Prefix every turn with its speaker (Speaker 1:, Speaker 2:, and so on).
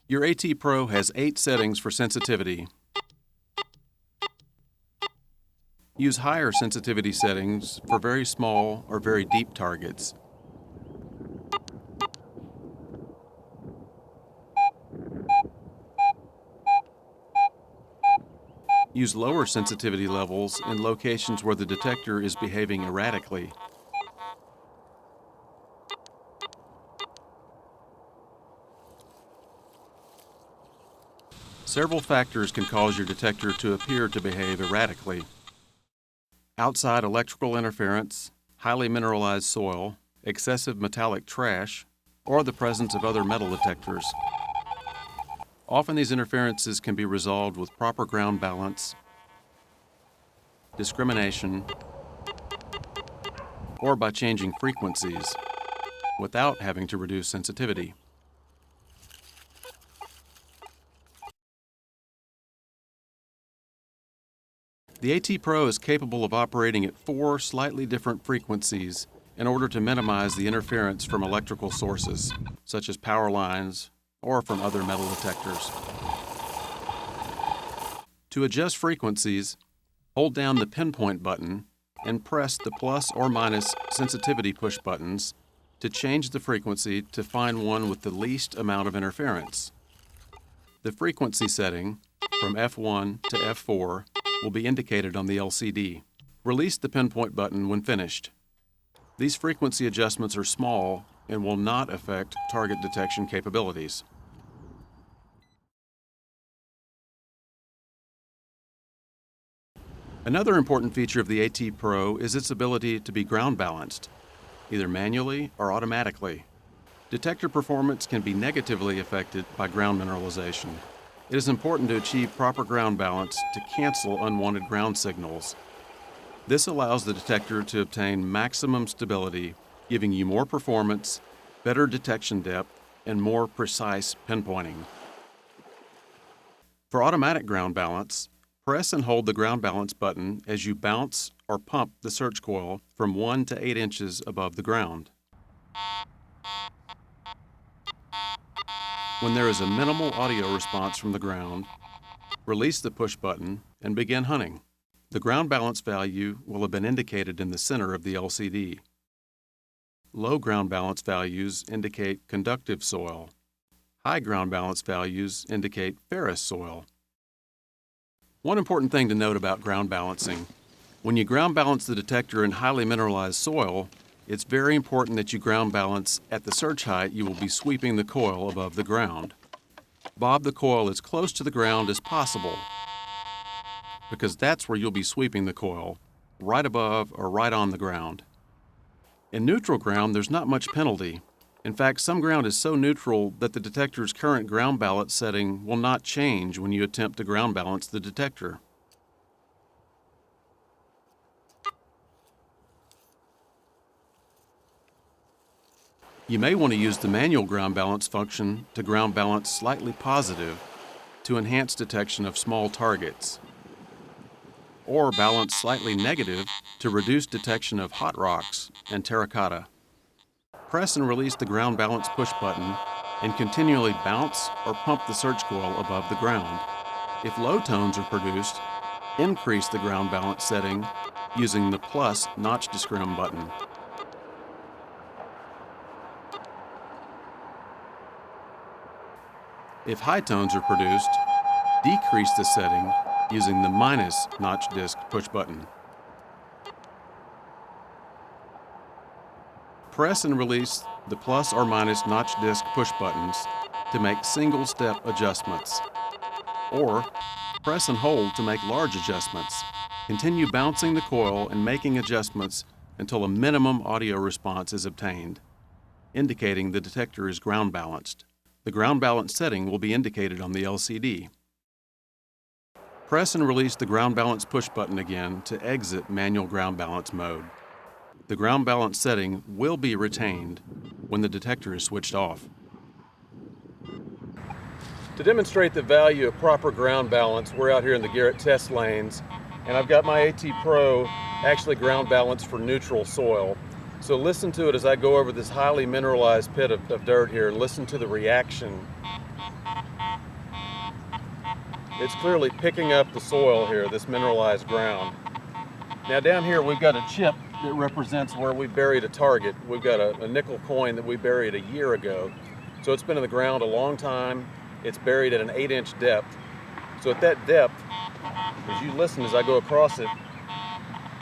Speaker 1: Your AT Pro has 8 settings for sensitivity. Use higher sensitivity settings for very small or very deep targets. Use lower sensitivity levels in locations where the detector is behaving erratically. Several factors can cause your detector to appear to behave erratically. Outside electrical interference, highly mineralized soil, excessive metallic trash, or the presence of other metal detectors. Often these interferences can be resolved with proper ground balance, discrimination, or by changing frequencies without having to reduce sensitivity. The AT Pro is capable of operating at 4 slightly different frequencies in order to minimize the interference from electrical sources, such as power lines or from other metal detectors. To adjust frequencies, hold down the pinpoint button and press the plus or minus sensitivity push buttons to change the frequency to find one with the least amount of interference. The frequency setting from F1 to F4 will be indicated on the LCD. Release the pinpoint button when finished. These frequency adjustments are small and will not affect target detection capabilities. Another important feature of the AT Pro is its ability to be ground balanced, either manually or automatically. Detector performance can be negatively affected by ground mineralization. It is important to achieve proper ground balance to cancel unwanted ground signals. This allows the detector to obtain maximum stability, giving you more performance, better detection depth, and more precise pinpointing. For automatic ground balance, press and hold the ground balance button as you bounce or pump the search coil from 1 to 8 inches above the ground. When there is a minimal audio response from the ground, release the push button and begin hunting. The ground balance value will have been indicated in the center of the LCD. Low ground balance values indicate conductive soil. High ground balance values indicate ferrous soil. One important thing to note about ground balancing: when you ground balance the detector in highly mineralized soil, it's very important that you ground balance at the search height you will be sweeping the coil above the ground. Bob the coil as close to the ground as possible, because that's where you'll be sweeping the coil, right above or right on the ground. In neutral ground, there's not much penalty. In fact, some ground is so neutral that the detector's current ground balance setting will not change when you attempt to ground balance the detector. You may want to use the manual ground balance function to ground balance slightly positive to enhance detection of small targets, or balance slightly negative to reduce detection of hot rocks and terracotta. Press and release the ground balance push button and continually bounce or pump the search coil above the ground. If low tones are produced, increase the ground balance setting using the plus notch discrim button. If high tones are produced, decrease the setting using the minus notch disc push button. Press and release the plus or minus notch disc push buttons to make single-step adjustments, or press and hold to make large adjustments. Continue bouncing the coil and making adjustments until a minimum audio response is obtained, indicating the detector is ground balanced. The ground balance setting will be indicated on the LCD. Press and release the ground balance push button again to exit manual ground balance mode. The ground balance setting will be retained when the detector is switched off. To demonstrate the value of proper ground balance, we're out here in the Garrett test lanes, and I've got my AT Pro actually ground balanced for neutral soil. So listen to it as I go over this highly mineralized pit of dirt here. Listen to the reaction It's clearly picking up the soil here, this mineralized ground. Now down here we've got a chip that represents where we buried a target. We've got a nickel coin that we buried a year ago. So it's been in the ground a long time. It's buried at an 8-inch depth. So at that depth, as you listen as I go across it,